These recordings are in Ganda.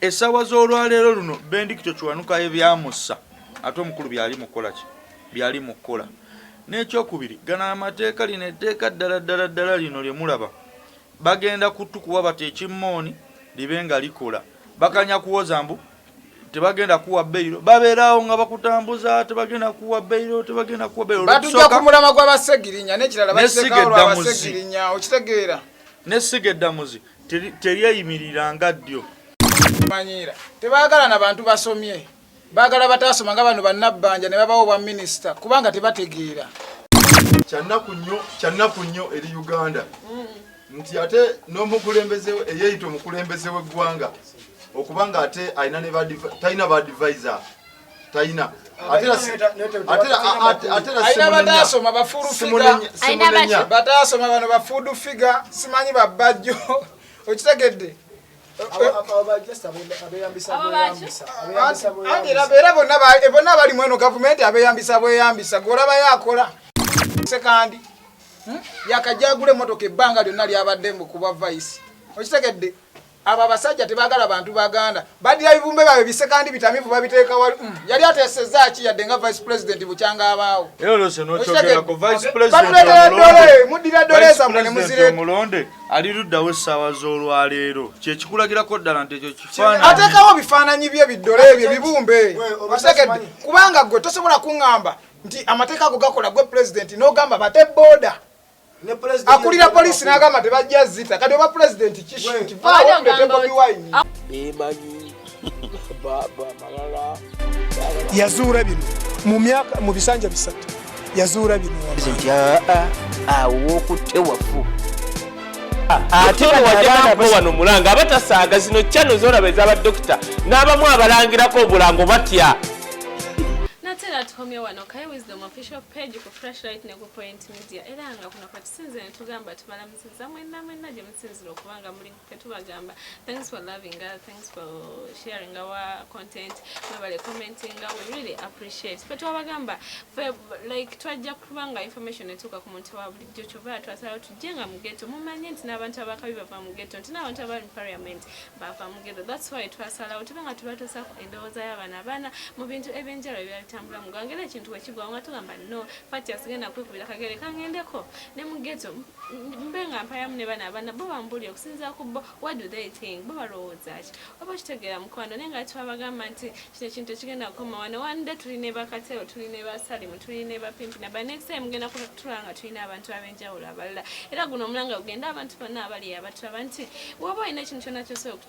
Esawa z'olwaleero luno bendi kito kiwanuka ebyamussa ate omukulu byali mukola ki byali mukola n'ekyokubiri gana amateeka lino etteeka ddala lino lye mulaba bagenda kutukuwa bati ekimmooni libe nga likola bakanya kuwoza mbu tebagenda kuwa beyiro babeerawo nga bakutambuza tebagenda kuwa beyiro batujja ku mulama gw'abasegirinya n'ekirala basekawo lw'abasegirinya okitegeera n'essiga eddamuzi teryeyimirira nga ddyo manyira tebaagala na bantu basomye baagala bataasoma nga bano bannabbanja ne babawo bwa minisita kubanga tebategeera kyannaku nnyo eri Uganda nti ate n'omukulembeze eyeeyita omukulembeze w'eggwanga okubanga ate talina baadvisor talina ayina bataasoma bataasoma bano bafuudu figa simanyi babbajjo okitegedde era bonna bali mweno gavumenti abeyambisa bweyambisa golaba yakola sekandi yakajagula emotoka ebbanga lyonna lyabadde mbukuba vice okitegedde abo abasajja tebaagala bantu baganda badira bibumbe babe bisekandi bitamivu babiteeka wali yali ateesezza ki yadde nga vice president bukyanga abaawo muddira doleza mwene muzire mulonde ali luddawo essaawa z'olwaleero kyekikulagirako ddala nti ekyo kifaananyi ateekawo bifaananyi bye biddole ebyo ebibumbe okitegedde kubanga gwe tosobola kuŋŋamba nti amateeka ago gakola gwe president n'ogamba bate booda akulira polisi n'agamba tebajja zita kati oba pulezidenti kivaawo ndete Bobi Wine yazuula bino mu bisanja bisatu yazuula bino awo okutte wafu ate wajjako wano mulanga abatasaaga zino channel zolaba ez'abadokita n'abamu abalangirako obulango batya. Tukomye wano Kaya Wisdom official page ku Flashlight ne ku Point Media era nga kuno katusinze ne tugamba tubalamusiza mwenna gye musinzira okubanga muli ketubagamba thanks for loving us, thanks for sharing our content, mwebale commenting, we really appreciate but wabagamba like twajja kubanga information etuuka ku muntu wa bulijjo kyova twasala tujenga mu ghetto mumanye nti n'abantu abakabi bava mu ghetto nti n'abantu abali mu parliament bava mu ghetto that's why twasala tubanga tubatosa endowooza y'abaana mu bintu ebyenjala byalitambula ngangera ekintu wekigwa nga tugamba no pati asigenda kwekubira kagere kangendeko ne mu ghetto mbenga mpayamu ne bana abana bo bambuli okusinza ku bo what do they think bo balowooza ki oba kitegeera mukwano naye nga twabagamba nti kino ekintu ekigenda kukoma wano one day tulina bakateo tulina basalimu tulina bapimpi naba next time mugenda kutulanga tulina abantu ab'enjawulo abalala era guno omulanga gugenda abantu bonna abali abatulaba nti woba olina ekintu kyonna kyosobola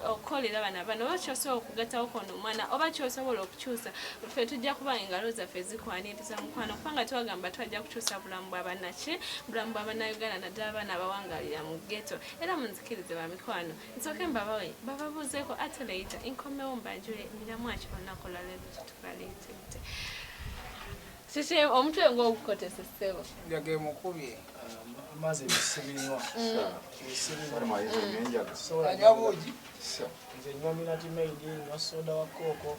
okukolera bana bano oba kyosobola okugattawo kono omwana oba kyosobola okukyusa ffe tujja kuba engalo zaffe zikwaniriza mukwano kubanga twagamba twajja kukyusa bulamu bw'abanaki bulamu bw'abannayuganda naddala abaana abawangalira mu ghetto era munzikirize bamikwano nsooke mbabawe bababuuzeeko ate later nkomewo mbanjule miramu aki olunakola leero kyetukaleetedde kiki omutwe ng'ogukotesa ssebo yage mukubye amaze bisibiriwa anywa buugi nze nywa minati maidi nywa soda wa koko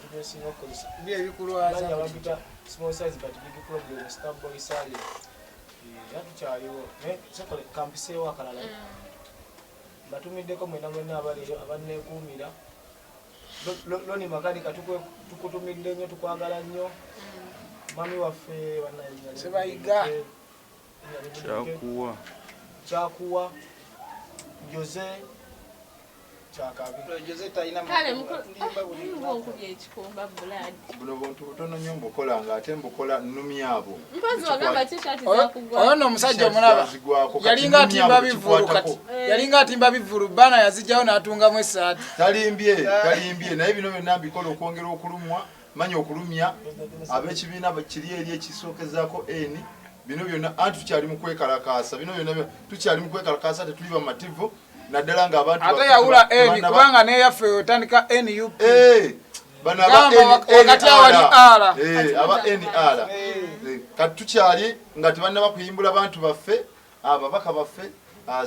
tubesinga okozesa bye ebikulwaza babita small size but big problem starboy sali yatukyaliwo sekole kampiseewo akalala batumiddeko mwena abaliyo abanneekuumira loni makanika tukutumidde nnyo tukwagala nnyo mami waffe sebayiga kyakuwa Jose kale mukunkubye ekikumba buladi buno buntu butono nnyo mbukola ng'ate mbukola nnumi abo mpozi wagamba t-shirt zakugwa oyo n'omusajja omulaba yalinga atimba bivulu kati yalinga atimba bivulu bana yazijjawo n'atungamu essaati talimbye naye bino byonna mbikola okwongera okulumwa manya okulumya ab'ekibiina kiri eri ekisookezaako eni bino byonna anti tukyali mu kwekalakaasa bino byonna tukyali mu kwekalakaasa tetuli bamativu naddala ng'abantu ate yawula eni kubanga neyaffe otandika NUP bano aba NR kati tukyali nga tebannaba kuyimbula bantu baffe ababaka baffe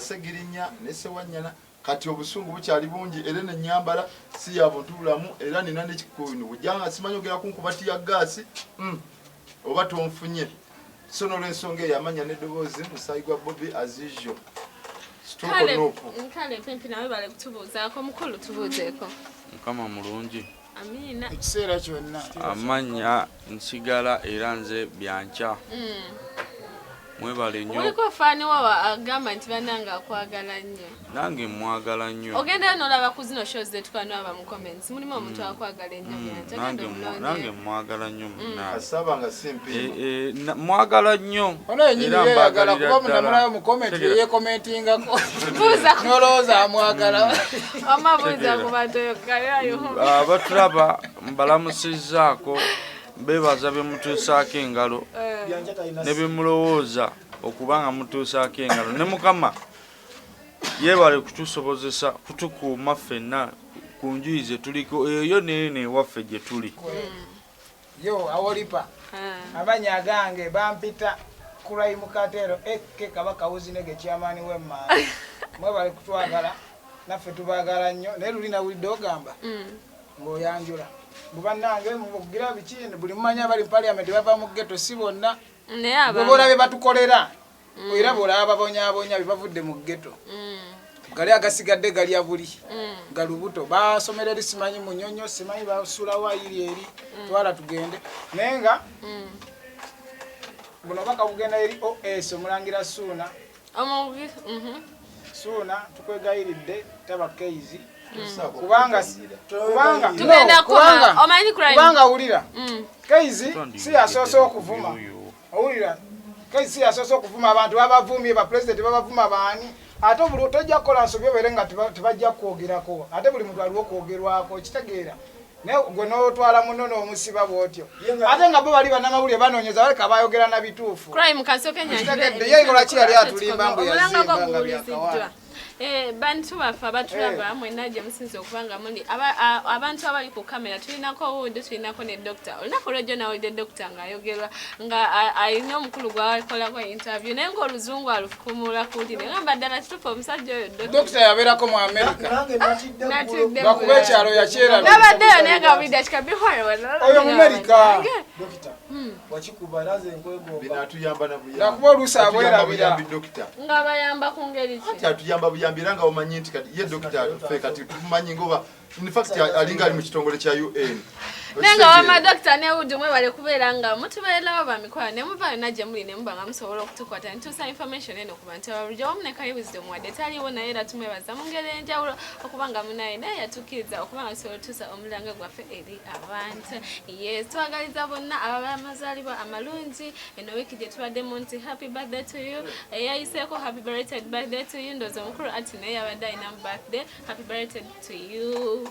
Segirinya ne Sewanyana kati obusungu bukyali bungi era n'ennyambala si ya buntu bulamu era nina n'ekikuunu bujjanga simanyi ogera kunkubati ya gaasi oba tonfunye so n'olw'ensonga eyo amanya n'eddoboozi musaayi gwa Bobby as usual Kale pempi nawe bale kutubuuzaako mukulu tubuuzeeko. Mukama mulungi. Amina. Ekiseera kyonna. Amanya nsigala era nze byanca. Mwebale nnyo. Muliko faani wawa agamba nti bananga akwagala nnyo. Nange mwagala nnyo. Ogenda n'olaba ku zino shows zetukaano aba mu comments. Mulimu omuntu akwagala ennyo byanca. Nange mwagala nnyo munna. Asaba nga simpi. Mwagala nnyo. Ono yenyini yagala kuba munamulayo mu comment ye commentingako. Buuza nolowooza amwagala. Amabuuza ku bantu yokayayo. Abatulaba mbalamusizzaako. Bebaza bye mutuusaako engalo ne bye mulowooza okuba nga mutuusaako engalo ne Mukama yeebale kutusobozesa kutukuuma ffenna ku njuyi ze tuliko eyo neene ewaffe gye tuli. Yo awolipa abanya agange bampita Kurai Mukatero Eke Kabaka Wuzinege chairman w'emmaali mwebale kutwagala naffe tubaagala nnyo naye luli nawulidde ogamba ng'oyanjula Bubanange mugira bikindi buli mmanya bali parliament bava mu ghetto si bonna ne aba bobola be batukolera era bolaba bonya bibavudde mu ghetto gali agasigadde gali abuli galubuto basomera eri simanyi munyonyo simanyi basula wayiri eri twala tugende nenga buno baka bugenda eri OS omulangira Suuna omugi Suuna tukwegayiridde taba keizi kubanga tugenda kwa omanyi crime kubanga ulira keizi si asoso okuvuma ulira keizi si asoso okuvuma abantu babavumye ba president babavuma bani ate buli otojja kola nsobyo berenga tibajja kwogerako ate buli muntu aliwo kwogerwako kitegeera ne gwe n'otwala munono omusiba bwotyo ate nga bo bali banamawulire banoonyeza baleka bayogera na bituufu crime kasoke nyanjire yeikola ki yali atulimba mbu yazimba nga byakawa bantu baffe abatulaba mwenna gye musinza okubanga muli abantu abali ku kamera tulinako owundi tulinako ne dokita olunaku lwejjo nawulidde dokita ng'ayogerwa nga alina omukulu gwakolako interview naye ng'oluzungu alufukumula kuwulire ngamba ddala kituufu omusajja oyo dokita yabeerako mu Amerika bakuba ekyalo yakyera nabaddeyo naye nga wulidde kikabihoro oyo mu Amerika nakuba oluusi abwerabira nga bayamba ku ngeri ki atuyamba buyambi era nga omanyi nti kati ye dokita ffe kati tumanyi ngoba in fact alinga ali mu kitongole kya UN nenga wama dokita ne Wood mwebale kubeera nga mutubeerawo bamikwano ne muvaayo najje muli ne muba nga musobola okutukwata ntuusa information eno ku bantu abalungi omu ne Kali Wisdom wadde taliwo naye era tumwebaza mu ngeri enjawulo okuba nga munaye naye yatukkiriza okuba nga tusobola otuusa omulanga gwaffe eri abantu yes twagaliza bonna ababa amazaalibwa amalungi eno wiiki gye tubaddemu nti happy birthday to you eyayiseeko happy birthday to you ndoozi omukulu ati naye yabadde alina birthday happy birthday to you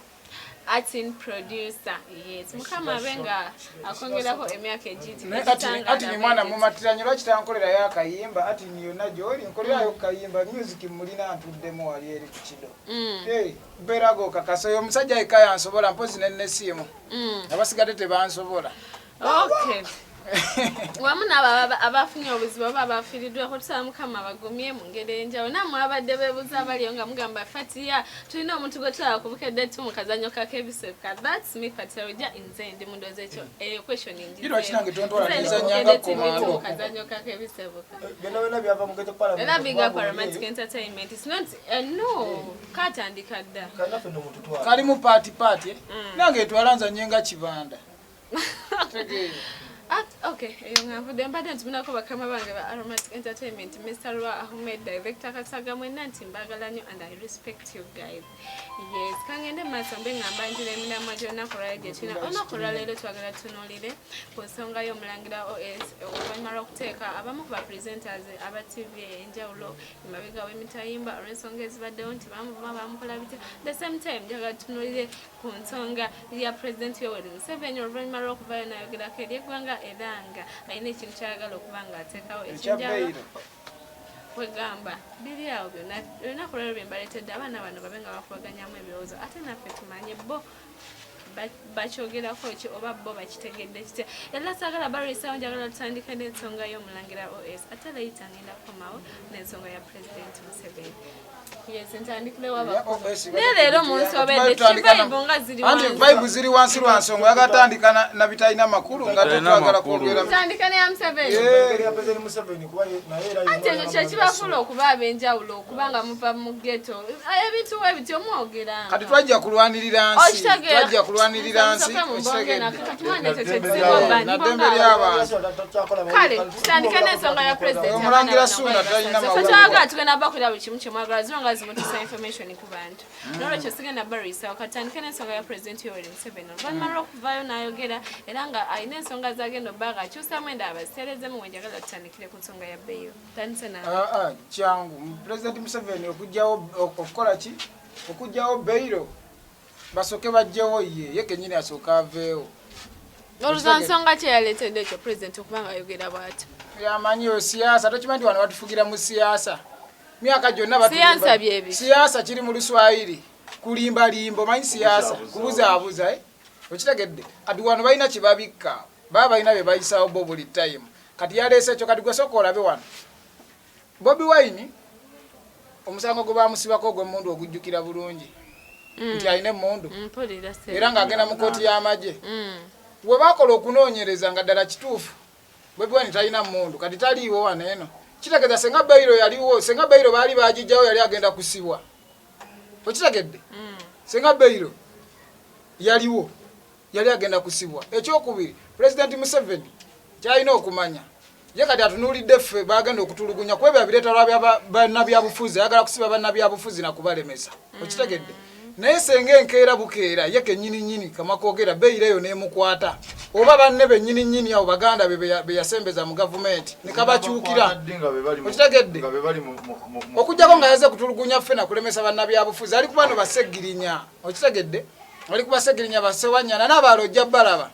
Atin producer yes Mukama abenga akongerako emyaka egiti ati ni mwana mumatiranye lwaki tankolerayo akayimba ati niyo najoli nkolerayo kayimba music mulina ntuddemu wali eri ku kido mpeerago kakasoyo omusajja yekka yansobola mpozi nennesiimu abasigadde tebansobola okay wamu n'abo abafunye obuzibu oba abafiiriddwako tusaba Mukama abagumye mu ngeri enjawulo nammwe abadde beebuuza abaliyo nga mugamba Fatiya tulina omuntu gwe tulaba kubukedde tu mu kazannyo kakebiseka that's me Fatiya ojja nze ndi mundoozi ekyo eyo question mu kazannyo kakebisebuka era big up Romantic Entertainment it's not no katandika dda kali mu party nange etwala nzannyenga kibanda okay, ngavudde mbadde ntuminako bakama bange ba Aromatic Entertainment Mr. Rwa Ahmed Director Kasaga mwenna nti mbagala nnyo and I respect you guys yes kangende maaso mbe ngamba njira eminamwa gy'olunaku lwaleero tulina olunaku lwaleero twagala tutunuulire ku nsonga y'omulangira OS oluvannyuma lw'okuteeka abamu ku bapresenters aba TV enjawulo emabega w'emitayimba olw'ensonga ezibaddewo nti bamuvuma bamukola bitya the same time njagala tutunuulire ku nsonga ya President Yoweri Museveni oluvannyuma lw'okuvaayo n'ayogerako eri eggwanga era nga alina ekintu kyayagala okuba ng'ateekawo ekinjawulo kwegamba biri awo byonna olunaku lwero bye mbaleetedde abaana bano babe nga bakubaganyamu ebirowoozo ate naffe tumanye bo bakyogerako ki oba bo bakitegedde kitya era saagala barwisawo njagala tutandike n'ensonga y'omulangira OS ate layita ngenda kukomawo n'ensonga ya President Museveni Yes, ntandikire wabako. Nelero munsobedde chivibe nga ziri wansi. Anti vibe ziri wansi lwansonga yagatandika na bitalina makulu nga tutwagala kwogera. Tandikane ya Museveni. Ya President Museveni kuba naye era ate ekyo kibafula okuba ab'enjawulo okubanga muva mu ghetto ebintu ebityo mwogera kati twajja kulwanirira nsi twajja kulwanirira nsi naddembe ly'abantu kale tutandike n'ensonga ya president omulangira Ssuuna talina twagala tugenda bakulira buli kimu kyemwagala ziranga zimutisa information ku bantu n'olwekyo sigenda barisa katandike n'ensonga ya president Yoweri Museveni oluvannyuma lw'okuvaayo n'ayogera era nga alina ensonga zagenda obbaga akyusamu endaba zitereezemu wenjagala tutandikire ku nsonga ya bbeeyo tandise nawe kyangu president Museveni okujjawo okukola ki okujjawo bbeiro basooke bajjewo ye kenyini asooka aveewo oluzansonga kye yaleetedde ekyo president okubanga ayogera bw'ati yamanyiyo siyaasa tokimanyi wano batufugira mu siyaasa myaka gyonna siyaasa byebi siyaasa kiri mu Luswayiri kulimbalimba omanyi siyaasa kubuzaabuza okitegedde kati wano balina kibabikka baba balina bye bayisawo bo buli time kati yaleese ekyo kati gwe sooka olabe wano Bobi Wine omusango gwe bamusibako ogw'emmundu ogujjukira bulungi nti alina emmundu era ng'agenda mu kooti y'amagye we baakola okunoonyereza nga ddala kituufu Bobi Wine talina mmundu kati taliiwo wano eno kitegeeza senga Beiro yaliwo senga Beiro baali baagijjawo yali agenda kusibwa okitegedde senga Beiro yaliwo yali agenda kusibwa ekyokubiri President Museveni kyalina okumanya ye kati atunuulidde ffe baagenda okutulugunya kuba byabireeta lwa bannabyabufuzi ayagala kusiba bannabyabufuzi nakubalemesa okitegedde naye senga enkeera bukeera ye kennyininyini kamakoogera Beiro eyo n'emukwata oba banne bennyininyini awo baganda be yasembeza mu gavumenti ne kabakyukira okitegedde okugjako nga yaze kutulugunya ffe nakulemesa bannabyabufuzi ali kubano baseggirinya okitegedde ali kubaseggirinya Basewanyana n'abalojja balaba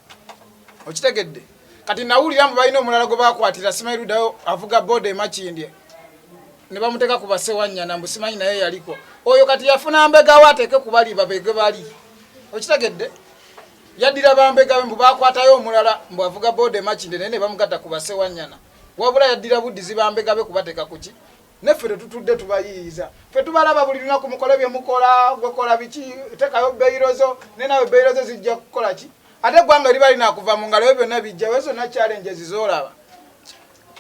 okitegedde kati nawulira mbu balina omulala gwe bakwatira simanyi luddayo avuga boda emakindye ne bamuteeka ku Basewanyana mbu simanyi naye yaliko oyo kati yafuna mbegawo ateeke ku bali babege bali okitegedde yaddira bambegawe mbu bakwatayo omulala mbu avuga boda emakindye naye ne bamugatta ku Basewanyana wabula yaddira buddizi bambegabe kubateeka kuki neffe tetutudde tubayiiza ffe tubalaba buli lunaku mukole bye mukola gwekola biki tekayo Beirozo ne nawe Beirozo zijja kukola ki ate gwanga liba lina kuva mu ngalo ebyo byonna bijja wezo na challenge zizolaba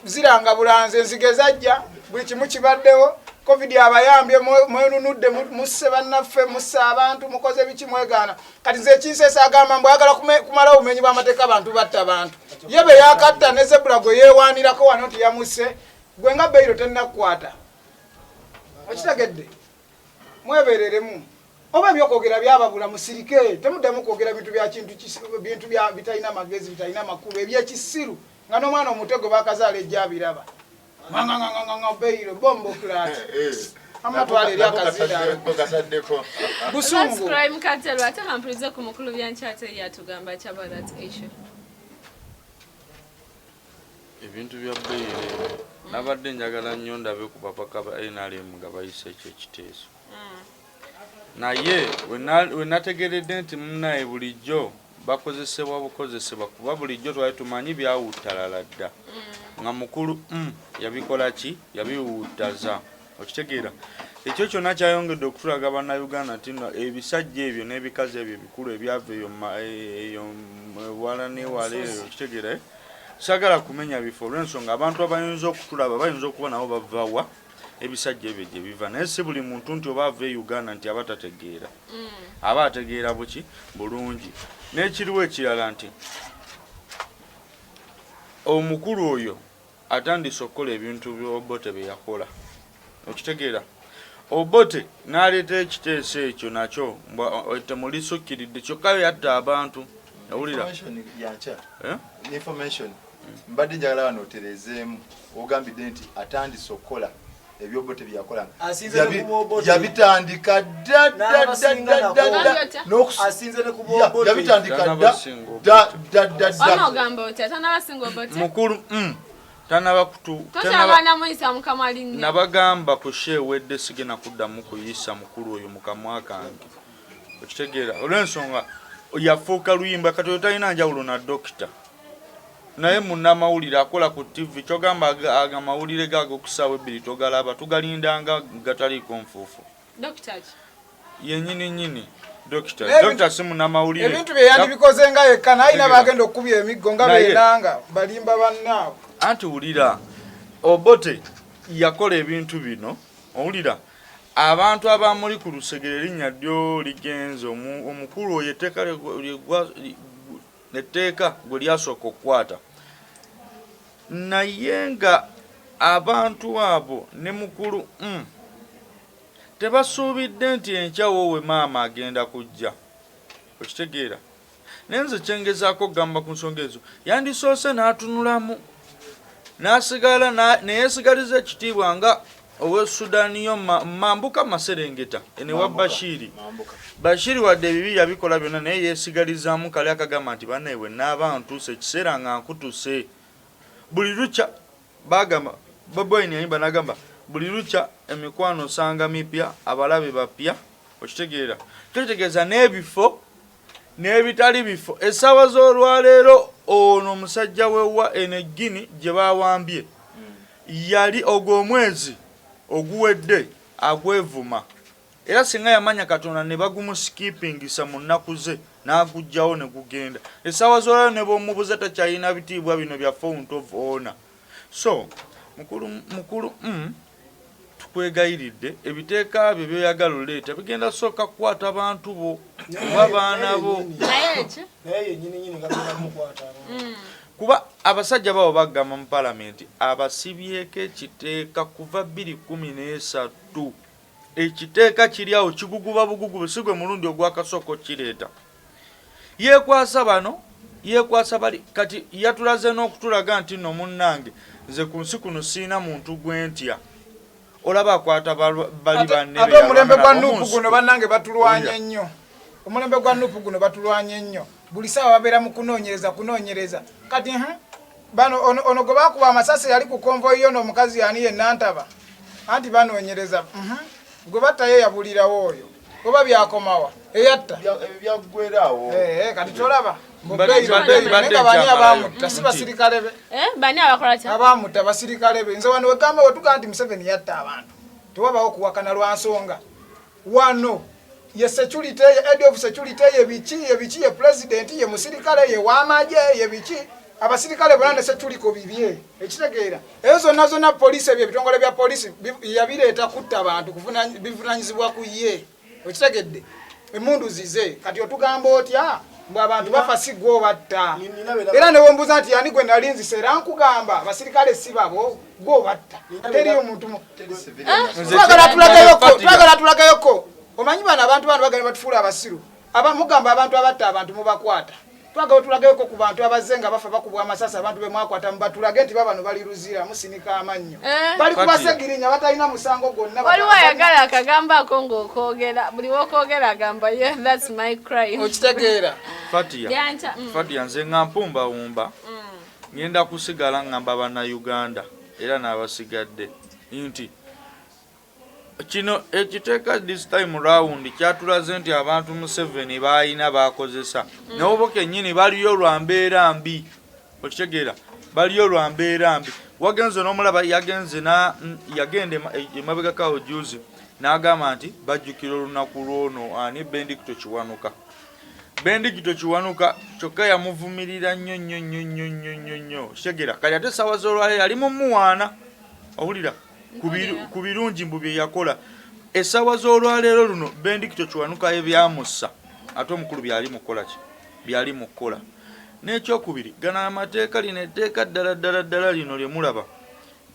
ziranga bulanze nzige zajja buli kimu kibaddewo covid abayambye mwenunudde musse bannaffe musse abantu mukoze biki mwegaana kati nze ekinseesa agamba mbu ayagala kumala obumenyi bw'amateeka abantu batta abantu ye be yakatta ne Zebra gwe yeewaanirako wano tiyamusse gwe nga Beiro tennakukwata okitegedde mwebereremu oba ebyokwogera byababula musirike temuddemu kwogera bintu bya bitalina magezi bitalina makulu ebyekisiru nga n'omwana omutego bakazaala ejja biraba Beiro bombo klat amatwala eri akazindabusungu ebintu bya Beiro nabadde njagala nnyo ndabe ku bapaka ba NRM nga bayise ekyo ekiteeso naye we nategeredde nti munnaye bulijjo bakozesebwa bukozesebwa kuba bulijjo twali tumanyi byawuttalala dda nga mukulu yabikola ki yabiwuttaza okitegeera ekyo kyonna kyayongedde okutulaga bannayuganda nti ebisajja ebyo n'ebikazi ebyo bikulu ebyava eyo wala newala eyo okitegeera sagala kumenya bifo olw'ensonga abantu abayinza okutulaba bayinza okuba nabo bavawa ebisajja ebyo gye biva naye si buli muntu nti oba ava e Uganda nti aba tategeera aba ategeera buki bulungi n'ekiriwo ekirala nti omukulu oyo atandise okukola ebintu by'Obote bye yakola okitegeera Obote n'aleeta ekiteeso ekyo nakyo temuli sukkiridde kyokka yatta abantu owulira information mbadde njagala wano otereezeemu ogambidde nti atandise okukola ebyobote byakolanga yabitandika mukulu nabagamba kushewedde sigena kuddamu kuyisa mukulu oyo mukamwa kange okitegeera olw'ensonga yafuuka luyimba kati oyo talina njawulo na dokita naye munnamawulire akola ku TV kyogamba amawulire gago kusaawa ebbiri togalaba tugalindanga gataliiko nfuufu yennyini dokita si munnamawulire ebintu bye yandibikoze nga yekka nayina bagenda okubya emiggo nga beenanga balimba bannaabwe anti wulira Obote yakola ebintu bino owulira abantu abamuli ku lusegere linnya ddyo ligenze omukulu oyo etteeka gwe lyasooka okukwata naye nga abantu abo ne mukulu tebasuubidde nti enkya woowe maama agenda kujja okitegeera naye nze kyengezaako okugamba ku nsonga ezo yandisoose n'atunulamu n'asigala neyeesigaliza ekitiibwa nga ow'esudaaniyo mambuka maserengeta enewa Bashiri wadde ebibi yabikola byonna naye yeesigalizaamu kale akagamba nti bannaibwe naaba ntuuse ekiseera nga nkutuse buli lukya bagamba baboyini yayimba nagamba buli lukya emikwano osanga mipya abalabe bapya okitegeera kitegeeza n'ebifo n'ebitali bifo essaawa z'olwaleero ono omusajja wewa enegini gye bawambye yali ogw'omwezi oguwedde agwevuma era singa yamanya Katonda ne bagumusikipingisa mu nnaku ze n'agugjawo ne gugenda essaawa z'olwaleero ne b'omubuza takyalina bitiibwa bino bya fount of honor so mukulu tukwegayiridde ebiteeka bye byeyagala oleeta bigenda sooka kukwata abantu bo oba baana bo kuba abasajja babo bagamba mu palamenti abasibyeko ekiteeka kuva 2013 ekiteeka kiri awo kiguguba bugugubu si gwe mulundi ogwakasooka kireeta yeekwasa bano yeekwasa bali kati yatulaze n'okutulaga nti nno munnange nze ku nsi kuno siina muntu gwe ntya olaba akwata bali banne ate omulembe gwa Nuupu guno bannange batulwanya ennyo omulembe gwa Nuupu guno batulwanya ennyo buli saawa babeera mu kunoonyereza kati bano ono gwe baakuba amasasi yali ku konvoyi yo n'omukazi yani yenna ntaba anti banoonyereza gwe battayo yabulirawo oyo oba byakomawa eyatta byaggwerawo kati tolaba bani abamutta si basirikale be bani abakola kya abamutta basirikale be nze wano wegamba wetuga nti Museveni yatta abantu tewabawo kuwakana lwa nsonga wano ye security head of security ye biki ye president ye musirikale ye wamaje ye biki abasirikale bonna ne seculiko bibye ekitegeera ezo nazo na police bye bitongole bya police yabireeta kutta abantu bivunanyizibwa ku ye okitegedde emundu zize kati otugamba otya mbu abantu bafa sigwo batta era ne wombuza nti yani gwe nalinzi sera nkugamba abasirikale si babo gwo batta teri omuntu twagala tulagayoko omanyi bana abantu bagenda batufuula abasiru mugamba abantu abatta abantu mubakwata twagala tulagayoko ku bantu abazenga bafa bakubwa amasasi abantu bemwakwata mubatulage nti babano bali luzira musinika amannyo bali kubasegirinya batalina musango gwonna waliwo ayagala akagambako ng'okwogera buli wokwogera agamba that's my crime okitegeera Fatia nze nga mpumbawumba ngenda kusigala ngamba bannayuganda era n'abasigadde nti kino ekiteeka this time round kyatulaze nti abantu Museveni balina bakozesa nabo kennyini baliyo lwa mbeera mbi okitegeera baliyo lwa mbeera mbi wagenze n'omulaba yagende emabegakawo juzi n'agamba nti bajjukira olunaku lwono ani Bendikito Kiwanuka kyokka yamuvumirira nnyo kitegeera kali ate essaawa z'olwaleero yali mumuwaana owulira ku birungi mbu bye yakola essaawa z'olwaleero luno Bendikito Kiwanuka ebyamussa ate omukulu byali mukola n'ekyokubiri gana amateeka lino etteeka ddala lino lye mulaba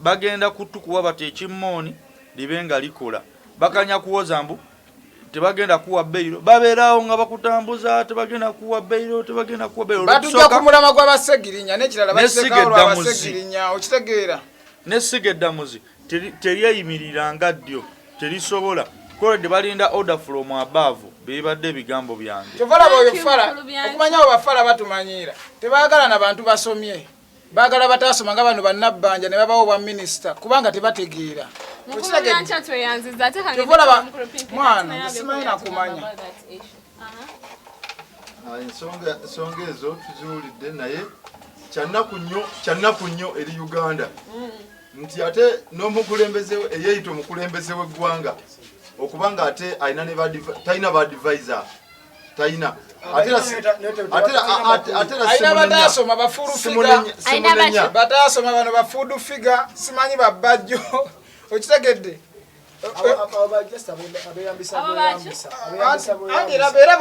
bagenda kutukuwa bati ekimmooni libe nga likola bakanya kuwoza mbu tebagenda kuwa beyiro babeerawo nga bakutambuza tebagenda kuwa beyiro batujja ku mulama gw'abasegirinya n'ekirala basekawo lw'abasegirinya okitegeera n'essiga eddamuzi teryeyimirira nga ddyo terisobola kolede balinda order from above bibadde ebigambo byange kyovalaba oyo fala okumanya abo bafala batumanyiira tebaagala na bantu basomye baagala bataasoma nga bano bannabbanja ne babawo bwa minisita kubanga tebategeera kyovalaba mwana simanyi nakumanya ensonga ezo tuziwulidde naye kyannaku nnyo eri Uganda nti ate n'omukulembeze eyeeyita omukulembeze w'eggwanga okubanga ate talina baadvisor talina ayina bataasoma bafuudu figa bataasoma bano bafuudu figa simanyi babajjo okitegedde era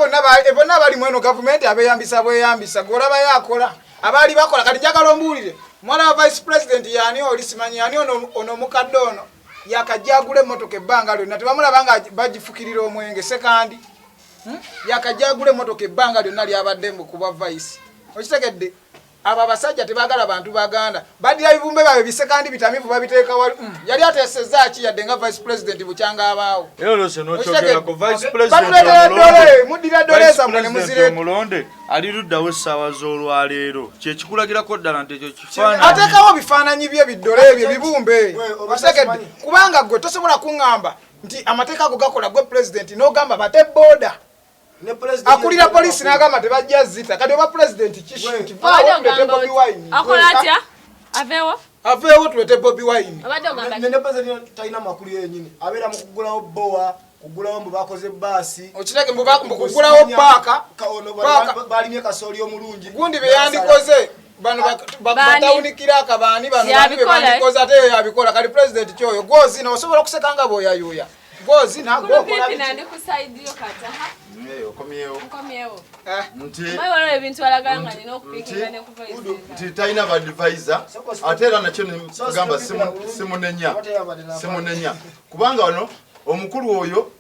bonna bali mweno gavumenti abeyambisa bweyambisa golaba yakola abaali bakola kati njagala ombuulire mwana wa vice president yani oli simanyi yani ono mukadde ono yakajagula emmotoka ebbanga lyonna tebamulaba nga bagifukirira omwenge sekandi yakajagula emmotoka ebbanga lyonna lyabadde mbukuba vice okitegedde abo abasajja tebagala bantu baganda badira bibumbe babe bisekandi bitamivu babiteeka wali yali ateseza ki yadde nga vice president bukyanga abaawo mudira doleza mwene muzire mulonde ali luddawo essaawa z'olwaleero kyekikulagirako ddala nti ekyo kifaananyi ateekawo bifaananyi bye biddole ebyo bibumbe okitegedde kubanga gwe tosobola kuŋŋamba nti amateeka ago gakola gwe president n'ogamba bate booda akulira polisi n'agamba tebajja zita kati oba president kishiti tulete Bobi Wine akola atya aveewo tulete Bobi Wine ne president talina makulu yennyini abeera mu kugulawo bowa kugulawo mbu bakoze baasi okitege mukugulawo paaka balimye kasooli omulungi gundi beyandikoze bano batawunikira akabaani bano beyandikoze ate yabikola kati president kyoyo gwozi osobola okusekanga bw'oyayuuya gwozi nti talina baadvisor ate era nakyo negamba simunenya kubanga wano omukulu oyo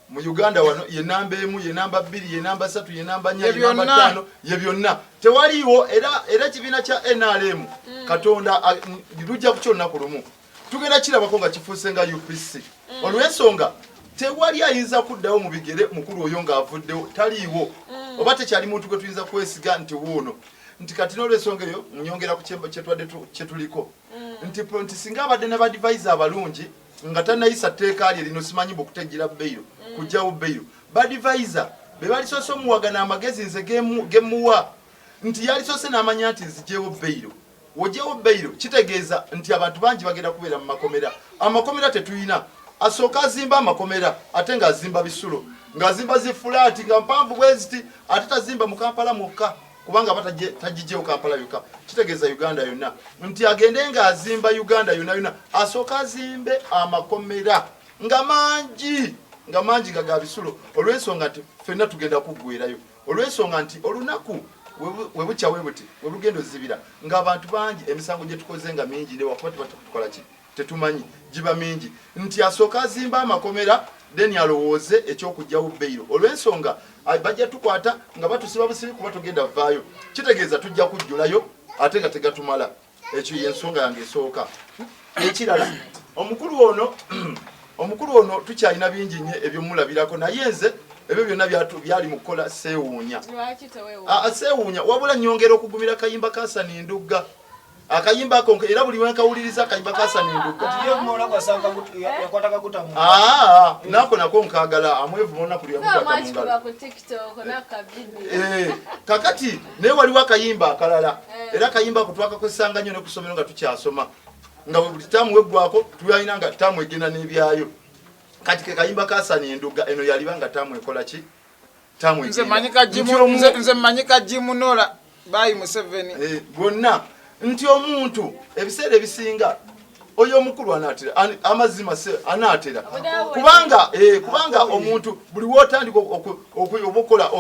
mu Uganda wano ye namba 1 ye namba 2 ye namba 3 ye namba 4 ye namba 5 ye byonna tewaliwo era kibiina kya NRM Katonda lujja kukyonna ku lumu tugenda kirabako nga kifuuse nga UPC olw'ensonga tewali ayinza kuddawo mu bigere mukulu oyo ng'avuddewo taliiwo oba tekyali muntu gwe tuyinza kwesiga nti wuuno nti kati n'olw'ensonga eyo nyongera ku kyetuliko nti singa abadde ne badvisor abalungi nga tannayisa tteeka lye lino simanyi bw'okutegera bbeiro kujjawo bbeiro badvisor be balisoose omuwagana amagezi nze gemuwa nti yalisoose n'amanya nti nzigyewo bbeiro wogyewo bbeiro kitegeeza nti abantu bangi bagenda kubeera mu makomera amakomera tetuyina asooka azimba amakomera ate ng'azimba bisulo ng'azimba zifulaati nga mpanvu bweziti ate tazimba mu Kampala mwokka kubanga aba tagijjewo Kampala yokka kitegeeza Uganda yonna nti agende ng'azimba Uganda yonna asooka azimbe amakomera nga mangi nga ga bisulo olw'ensonga nti ffenna tugenda kuggwerayo olw'ensonga nti olunaku webukya webuti webugenda ozibira ng'abantu bangi emisango gye tukoze nga mingi newakuba tukola ki tetumanyi jiba mingi nti asooka azimba amakomera then alowooze ekyokujjawo bbeiro olw'ensonga bajja tukwata nga batusiba busibi kuba tugenda vaayo kitegeeza tujja kujjulayo ate nga tegatumala ekyo yensonga yange esooka ekirala omukulu ono tukyalina bingi nnyo ebyomulabirako naye nze ebyo byonna byali mu kukola seewuunya seewuunya wabula nyongera okugumira kayimba ka Hassan Ndugga akayimba ako era buli wenkawuliriza akayimba ka Hassan Ndugga nako nkagala amwevu olunaku lyamukwata mu ngalo kakati naye waliwo akayimba akalala era akayimba ako twakakozesanga nnyo ne ku ssomero nga tukyasoma nga buli taamu weggwako tuyalina nga taamu egenda n'ebyayo kati ke kayimba ka Hassan Ndugga eno yaliba nga taamu ekola ki taamu nze mmanyika jimunola bayi Museveni bonna nti omuntu ebiseera ebisinga oyo omukulu anaatera amazima anaatera kubanga omuntu buli wotandika okukola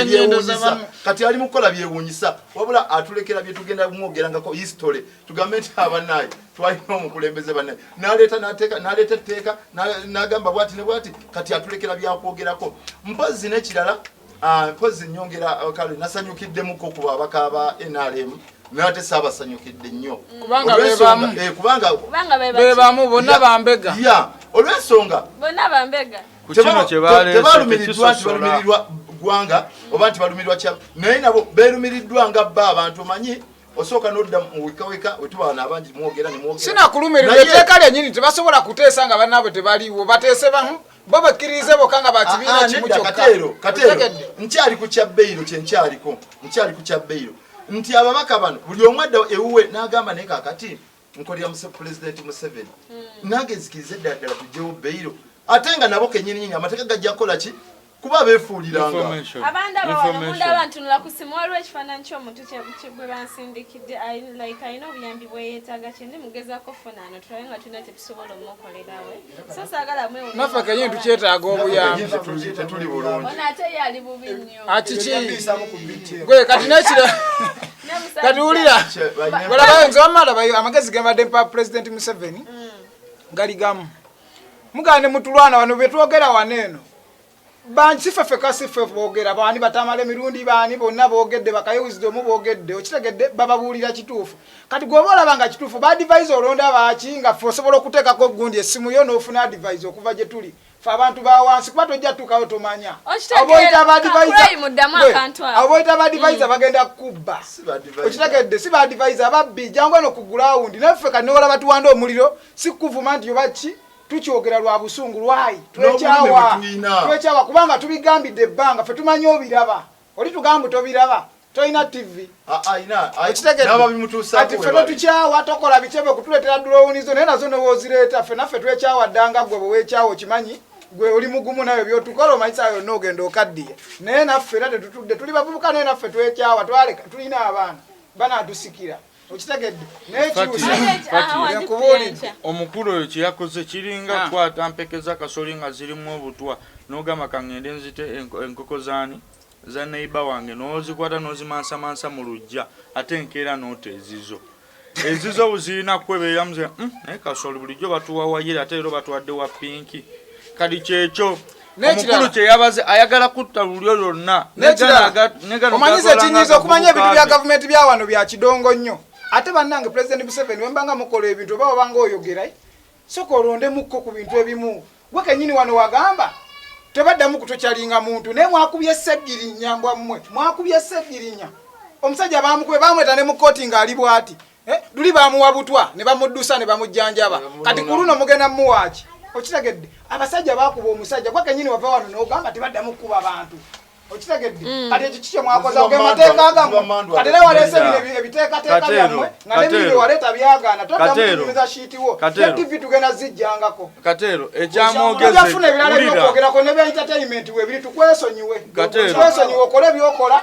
ebyewuunyisa kati ali mukola byewuunyisa wabula atulekera byetugenda kumwogerangako history tugambe nti abanaye twalina omukulembeze banaye naleeta etteeka nagamba bwati ne bwati kati atulekera byakwogerako mpozi n'ekirala mpozi nyongera kale nasanyukiddemuko ku babaka ba NRM nate saabasanyukidde nnyo kubanga bebamu bonna bambega olw'ensonga tebalumiriddwa nti balumirirwa ggwanga oba nti balumirirwa kyama naye nabo beerumiriddwa nga bba abantu omanyi osooka n'odda mu wekaweka wetubaana abangi mwogera sinakulumirirwa etteeka lyennyini tebasobola kuteesa nga bannaabwe tebaliiwo bateese bo bakkiririze bokka nga bakibiina kimu kyokka kateero nkyali ku kyabbeiro kyenkyaliko nkyali ku kyabbeiro nti ababaka bano buli omwadda ewuwe n'agamba naye kakati nkolera President Museveni nange nzikirize ddala tujjewo Beiro ate nga nabo kennyini amateeka gajja kukola ki kuba beefuuliranga abandi abawala abantu nula kusimu waliwo ekifaananyi ky'omuntu gwe bansindikidde alina obuyambi bweyeetaaga kyendi mugezaako ofunaano tulabe nga tulina tetusobola omukolerawe so saagala naffe kenyini tukyetaaga obuyambi tetuli bulungi ono ate ye ali bubi nnyo gwe kati nekira kati wulira walabayo nze wamalabayo amagezi gembadde mpa President Museveni gali gamu mugane mutulwana wano betwogera waneeno bansife kasife boogera baani batamala emirundi baani bonna boogedde bakayowizidomu boogedde okitegedde bababuulira kituufu kati gwoba olabanga kituufu baadivise olonda baaki nga ffe osobola okuteekako gundi essimu yo n'ofuna adivise okuva gye tuli fe abantu bawansi kuba tojja tukawo tomanya aboyita badivise bagenda kubba okitegedde si badivise ababbi jangu eno ku gulawundi naffe kati nolaba tuwanda omuliro si kuvuma nti yobaki tukyogera lwa busungu lwayi twekyawa kubanga tubigambidde ebbanga ffe tumanyi obiraba oli tugamba tobiraba tolina TV ati ffe totukyawa tokola bikyebe kutuleetera dulowunizo naye nazo newoozireeta ffe naffe twekyawa ddanga gwe bwewekyawa okimanyi gwe oli mugumu nayo byotukola omanyisa yonna ogenda okaddiye naye naffe era tetutudde tuli bavubuka naye naffe twekyawa twaleka tulina abaana banatusikira okitegedde nekibuulidde omukulu oyo kyeyakoze kiringa kwata mpekeza kasoli nga zirimu obutwa n'ogamba kangende nzite enkoko zaani za neiba wange n'ozikwata n'ozimansamansa mu lujja ate enkeera n'oteezizo ezizo buzirina kwebeeramuze naye kasoli bulijjo batuwawayire ate ero batuwadde wa pinki kati kyekyo omukulu kyeyabaze ayagala kutta lulyo lwonna omanyiza ekinyiza okumanya ebintu bya gavumenti bya wano bya kidongo nnyo ate bannange President Museveni wembanga mukola ebintu oba wabanga oyogera soka olondemukko ku bintu ebimu gwe kennyini wano wagamba tebaddamu kutokyalinga muntu naye mwakubye Ssegirinya mbwammwe mwakubye Ssegirinya omusajja bamukube bamweta ne mu kooti ng'ali bw'ati luli bamuwa butwa ne bamuddusa ne bamujjanjaba kati ku luno mugenda muwaaki okitegedde abasajja bakuba omusajja gwe kennyini wava wano n'ogamba tebaddamu kuba bantu okitegedde kati ekyo kikyo mwakoza ge mateeka agamu kati era waleese bino ebiteekateeka byammwe nga n'ebintu waleeta byagaana toddamu kunyumiza shiitiwo ne TV tugenda zijjangako katero ekyamwogeze tujafuna ebirala ebyokwogerako ne bya entertainment webiri tukwesonyiwe okole byokola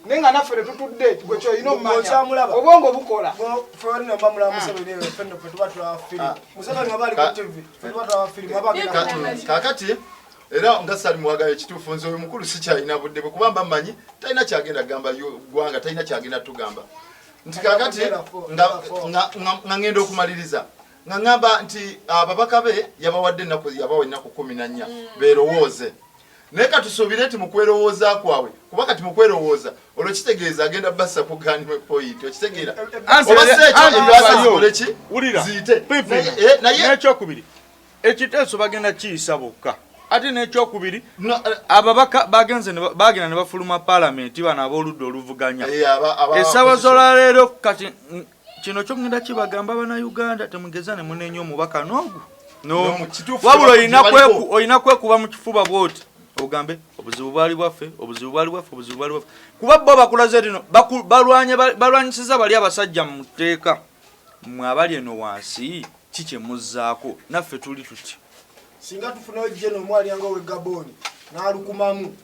naye nga naffe tetutudde gwe kyolina omumanya obwongo bukola kakati era nga sali mwagayo ekituufu nze oyo mukulu sikyalina budde bwe kuba mba mmanyi talina kyagenda gamba ggwanga talina kyagenda tugamba nti kakati nga ngenda okumaliriza nga ŋŋamba nti ababaka be yabawadde yabawa ennaku 14 beerowooze naye katusuubire nti mukwerowooza kwabwe kuba kati mukwerowooza olwo kitegeeza agenda bassa kuganibwe point okitegeera oba seekyo ebyasazikoleki ziyite n'ekyokubiri ekiteeso bagenda kiyisa bokka ate n'ekyokubiri ababaka bagenda ne bafuluma paalamenti bano ab'oludda oluvuganya essaawa z'olwaleero kati kino kyogenda kibagamba bannayuganda temugeza ne munenya omubaka n'ogu wabula olina kwekuba mu kifuba bw'oti ogambe obuzibu bwali bwaffe kuba bo bakulaze lino balwanyisiza bali abasajja mu tteeka mmwe abali eno wansi kikyemuzzaako naffe tuli tuti singa tufunayo jeno omwali anga owe Gaboni n'alukumamu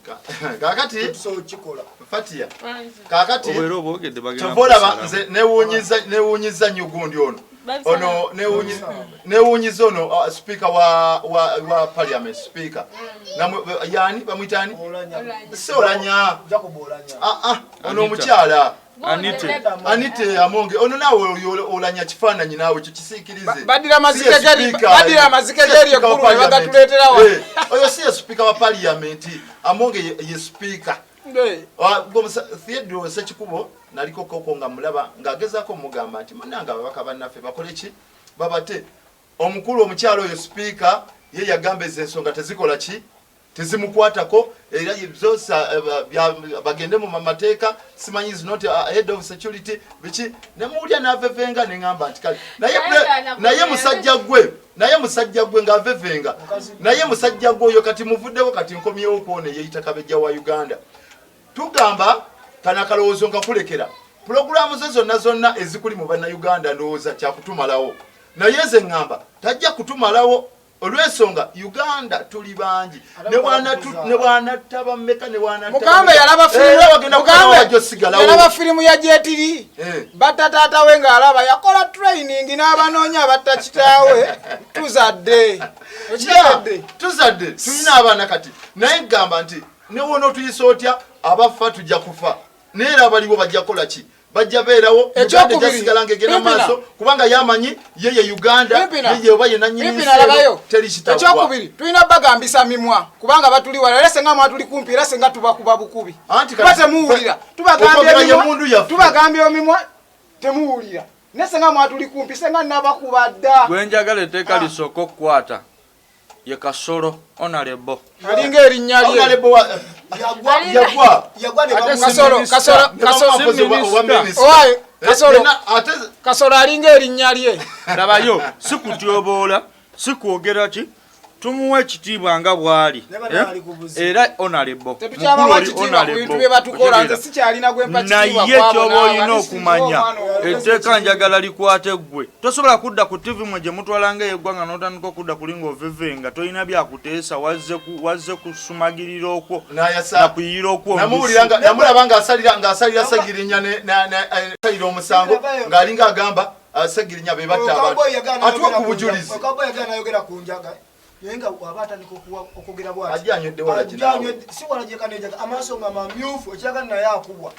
kakati tusobola kikola Fatia kakati obwera obwogedde bagenda tobolaba nze newuunyiza nnyo gundi ono newuunyiza ono speaker wa parliament speaker yani bamwitani si Olanya ono omukyala Anite Amonge ono nawe Olanya kifaananyi naawe ekyo kisiikirize badira amazike geri ekkulu ne bagatuleetera wa oyo si ye speaker wa parliament Amonge ye speaker Theodore Sekikubo naliko koko nga mulaba ng'agezaako mugamba nti munanga ababaka bannaffe bakole ki babate omukulu omukyalo oyo speaker ye yagamba ezo ensonga tezikola ki tezimukwatako era byose bagende mu mateeka simanyi is not head of security biki nemuwulya n'avevenga neŋŋamba nti kale naye musajja gwe ng'avevenga naye musajja gwe oyo kati muvuddewo kati nkomyewo kwona yeyita kabejja wa Uganda tugamba kana kalowoozo nga kulekera Programu ze zonna ezikuli mu bannayuganda ndowooza kyakutumalawo naye ze ŋŋamba tajja kutumalawo olw'ensonga Uganda tuli bangi ne bw'anatta bammeka ne Mugambe yalaba firimu ya Jetiri battataata we ng'alaba yakola training n'abanoonya abatta kitaawe tuzadde tulina abaana kati naye ŋŋamba nti ne wona otuyisa otya abafa tujja kufa naye era abaliwo bajja kukola ki bajja beerawo Uganda ejjasigala ng'egenda maaso kubanga yamanyi ye Uganda ye oba ye nannyini nsi teri kitagwa. Ekyokubiri tulina bagambisa mimwa kubanga batuli wala era senga mwatuli kumpi era senga tubakuba bukubi temuwulira tubagambye omimwa temuwulira ne senga mwatuli kumpi senga nabakuba dda gwe njagala etteeka lisooka okukwata ye Kasolo Honorable alinga erinnya lye Kasolo alinga erinnya lye labayo sikutyoboola sikwogera ki tumuwa ekitiibwa nga bw'ali era Honorable naye kyoba olina okumanya etteeka njagala likwate ggwe tosobola kudda ku TV mwe gye mutwalanga eggwanga n'otandika okudda kulinga ovevenga tolina byakuteesa wazze kusumagirira okwo nakuyira okwo namulaba ng'asalira Ssegirinya n'asalira omusango ng'alinga agamba Ssegirinya be batta abantu atuwa ku bujulizi yenga wabatandika okugera bwati ajanyodde wala kinawe si wala je kaneja amaso nga mamyufu ekyaka na yakubwa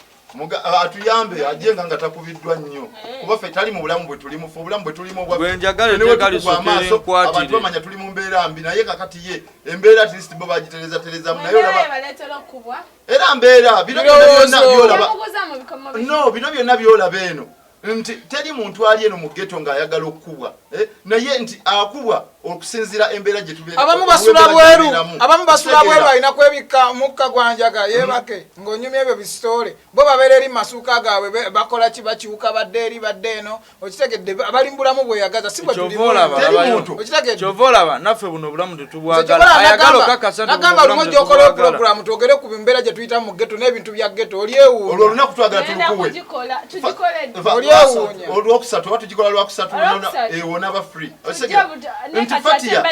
atuyambe ajenga nga takubiddwa nnyo kuba ffe tali mu bulamu bwe tulimu fu obulamu bwe tulimu bwe njagala etteeka lisokere nkwatire abantu bamanya tuli mu mbeera mbi naye kakati ye embeera at least bo bagitereza naye olaba era mbeera bino byonna byolaba no bino byonna byolaba eno nti teri muntu ali eno mu ghetto ng'ayagala okukubwa naye nti akubwa okusinzira embeera gye tubeera abamu basula bweru alina kwebikka mukka gwanjaga yebake ng'onyumya ebyo bisitole bo babeera eri masuuka gaabwe bakola ki bakiwuka badde eri badde eno okitegedde abali mu bulamu bweyagaza si bwe kyova olaba naffe buno obulamu tetubwagala ayagala okakasa nagamba lumu ojja okola puroguramu twogere ku mbeera gye tuyita mu ghetto n'ebintu bya ghetto olyewuunya olwo olunaku twagala tulukuwe olwokusatu oba tugikola lwakusatu wona ba free nti Fatia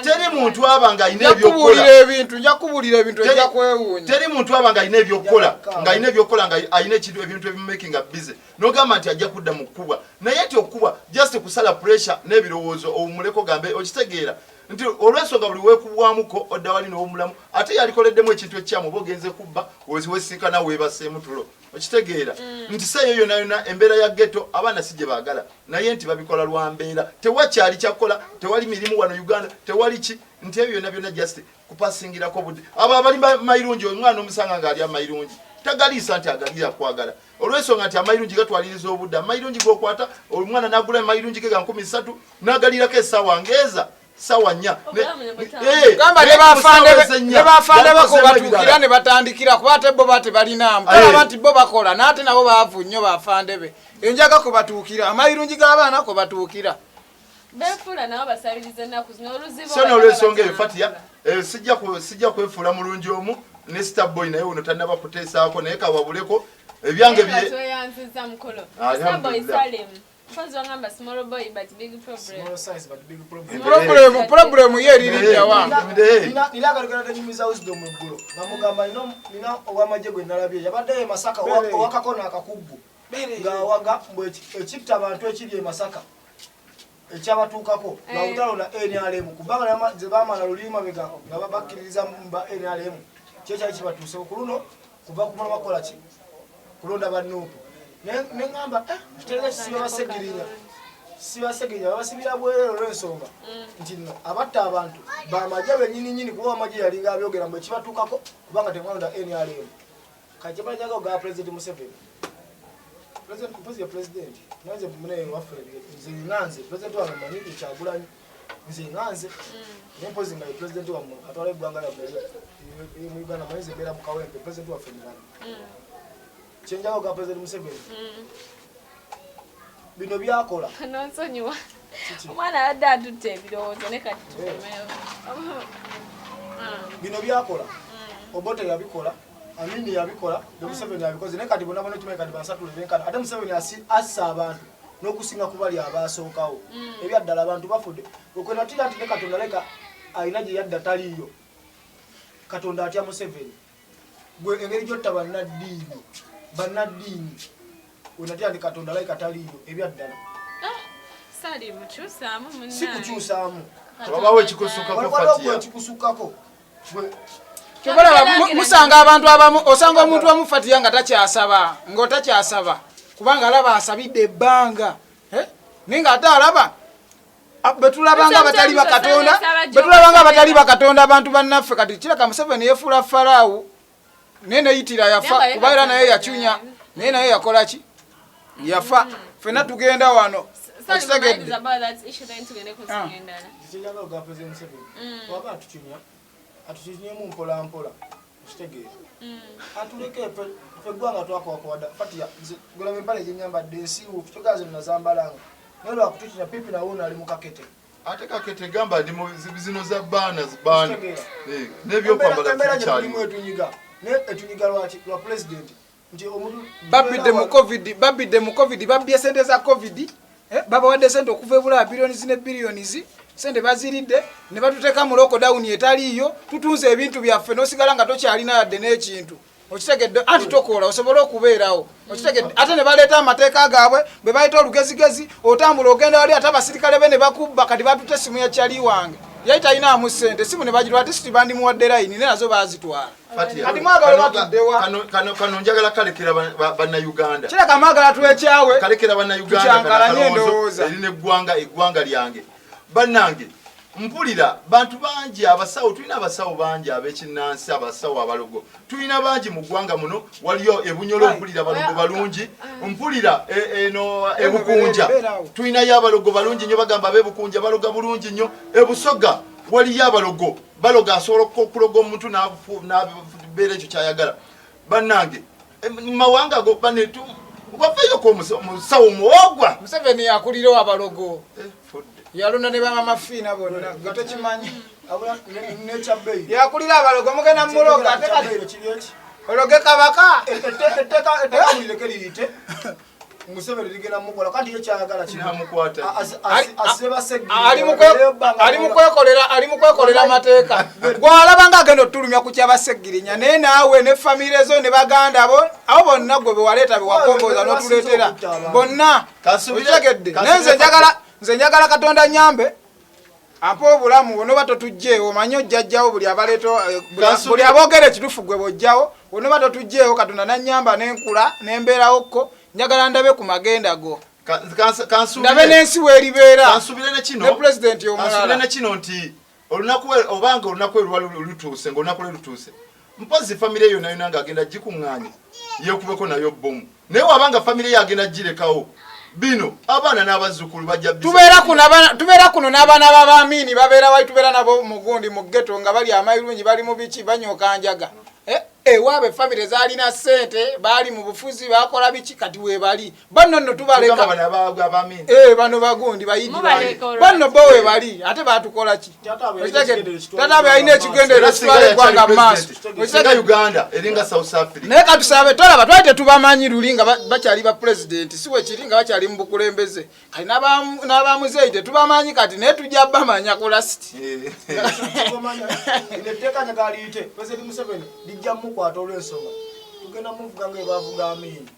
teri muntu abanga alina njakubulira ebintu ejja kwewuunya teri muntu abanga alina ebyokukola ng'alina ebyokukola nga alina ebintu ebimaking a busy n'ogamba nti ajja kudda mu kkubwa naye nti okukubwa just kusala pressure n'ebirowoozo omuleko gambe okitegeera nti olw'ensonga buli weekubwamuko odda wali n'omulamu ate yalikoleddemu ekintu ekyamu oba ogenze kubba wesinkana weebaseemu tulo okitegeera nti seeyo yonna yonna embeera ya ghetto abaana si gye baagala naye nti babikola lwa mbeera tewakyali kyakukola tewali mirimu wano Uganda tewali ki nti ebyo byonna byonna just kupasingirako budde abo abali mayirungi omwana omusanga ng'ali amayirungi tagaliisa nti agalira kwagala olw'ensonga nti amayirungi gatwaliriza obudde amayirungi g'okwata omwana n'agula amayirungi ge ga 13 n'agalirako essaawa ngeeza sawa nnya gamba ne bafande bakubatuukira ne batandikira kuba ate bo bate balinamu kalaba nti bo bakola n'ate nabo baavu nnyo bafande be enjaga kubatuukira amayirungi g'abaana kubatuukira befuula nabo basabiriza ennaku zino oluzibu so n'olw'ensonga eyo Fatia sijja kwefuula mulungi omu ne Starboy naye uno tannaba kuteesaako naye kawabuleko ebyange tweyanziza mukolo Starboy Salem Faz wangamba small boy but big problem. Small size but big problem. Problem ye lirija wanga. Nilagalagala tenyumiza wisdom eggulo. Namugamba nina owamagye gwe nalabye. Yabadde Masaka wakakona akakuggu. Nga waga ekipta abantu ekiri e Masaka. Ekyabatuukako nga utalo na NRM kubanga ze baamala lulima bega nga babakkiririza mba NRM. Kyekya kibatuuse okuluno kuva ku mulama kola ki. Kulonda bannuupu. Nengamba tutele siwasegirinya babasibira bwerere olw'ensonga nti nno abatta abantu bamagye bennyini kuba amagye yalinga abyogera mbu ekibatuukako kubanga temwalonda NRM kati banyaga ogaa President Museveni President nanze munene waffe nze nganze President wange manyi Kyagulanyi nze nganze nempozi nga President wamwe atwala eggwanga mu Uganda mwezi mbeera mu kawempe President waffe Uganda Chenjaga ogaa President Museveni bino byakola nonsonyiwa omwana adde atutte ebirowoozo ne kati tukomewo bino byakola Obote yabikola Amini yabikola Museveni yabikoze naye kati bonna kimanyi kati basatule benkana ate Museveni assa abantu n'okusinga ku bali abasookawo ebyaddala abantu bafudde okwenatira ati ne Katonda leka alina gye yadda taliiyo Katonda atya Museveni gwe engeri gyotta bannaddiini onatira nti Katonda leka taliiyo ebyaddala si kukyusaamu wabawo ekikusukkako musanga abantu abamu osanga omuntu amufatiya nga takyasaba ng'otakyasaba kubanga alaba asabidde ebbanga naye nga ate alaba betulabanga abatali bakatonda abantu bannaffe kati kiraka Museveni yefuula Faraawo naye neyitira yafa kuba era naye yakyunya naye naye yakola ki yafa ffenna tugenda wano okitegedde atukinyemu mpola mpola okitegeera atuleke feggwanga twakwakwadda fatiya gulaba empale gyenyambadde ensiiwu kyogazo nazambalanga naye lwakutukinya pipi nawuno ali mu kakete ate kakete gamba ndi zino za baana n'ebyokwambala kukyalimu etunyiga naye etunyiga lwa pulezidenti nti omuntu babidde mu covid babbye sente za covid babawadde sente okuva ebulaba biliyonizi ne biliyonizi sente baziridde ne batuteeka mu lockdown etaliiyo tutunze ebintu byaffe n'osigala nga tokyalina yadde n'ekintu okitegedde anti tokola osobole okubeerawo okitegedde ate ne baleeta amateeka gaabwe bwe bayita olugezigezi otambula ogenda wali ate abasirikale be ne bakubba kati batutte essimu ya kyali wange yali talinamu ssente essimu ne bagirwa ati siti bandimuwadde layini ne nazo baazitwala kati mwagala batuddewa kano njagala kalekera bannayuganda kireka mwagala twekyawe kalekera bannayuganda erina eggwanga lyange bannange mpulira bantu bangi abasawo tulina abasawo bangi ab'ekinnansi abasawo abalogo tulina bangi mu ggwanga muno waliyo ebunyolo mpulira balogo balungi mpulira eno ebukunja tulinayo abalogo balungi nnyo bagamba ab'ebukunja baloga bulungi nnyo ebusoga waliyo abalogo baloga asobola okuloga omuntu n'abeera ekyo kyayagala bannange mumawanga go banetu wafeyoko omusawo muwogwa Museveni yakulirawo abalogo yalunda ne bamafiina bonna gatokimanyi yakulira abalogo mugenda muloga ologe kabaka etteeka mulireke liyite Museveni ligenda mukola kandi yekyayagala ali mu kwekolera amateeka gwalaba nga agenda otulumya ku kyabaseggirinya naye naawe ne famire zo ne baganda bo abo bonna gwe bewaleeta bewakomboza n'otuleetera bonna okitegedde naye nze njagala Katonda nyambe ampa obulamu bonoba totugjeewo omanyi ojjajjawo buli aboogera ekitufu gwe bojjawo bonoba totugjeewo Katonda nanyamba nenkula nembeerawokko njagala ndabe ku magenda go ndabe n'ensi weeribeera ne pulezidenti omulala nekino nti obanga olunaku lutuuse ngaolunaku lwe lutuuse mpozi famire yonna yonna ng'agenda gikuŋŋaanya yeekubeko nayo bomu naye wabanga famire ye agenda girekawo bino abaana n'abazzukulu bajja tubeera kuno n'abaana b'abaamiini babeera wali tubeera nabo mugundi mu ghetto nga bali amayirungi bali mu biki banyooka njaga ewaabe famire zaalina ssente baali mu bufuzi bakola biki kati weebali banno nno tubaleka bano bagundi bayidi banno bo weebali ate baatukola ki tatabe alina ekigendera kitwala eggwanga mu maaso naye katusabe tolaba twali tetubamanyi luli nga bakyali ba pulezidenti si wekiri nga bakyali mu bukulembeze kati n'abamuzeeyi tetubamanyi kati naye tujja bamanya ku lasiti kwata olw'ensonga tugenda muvuga nga ebavuga Amini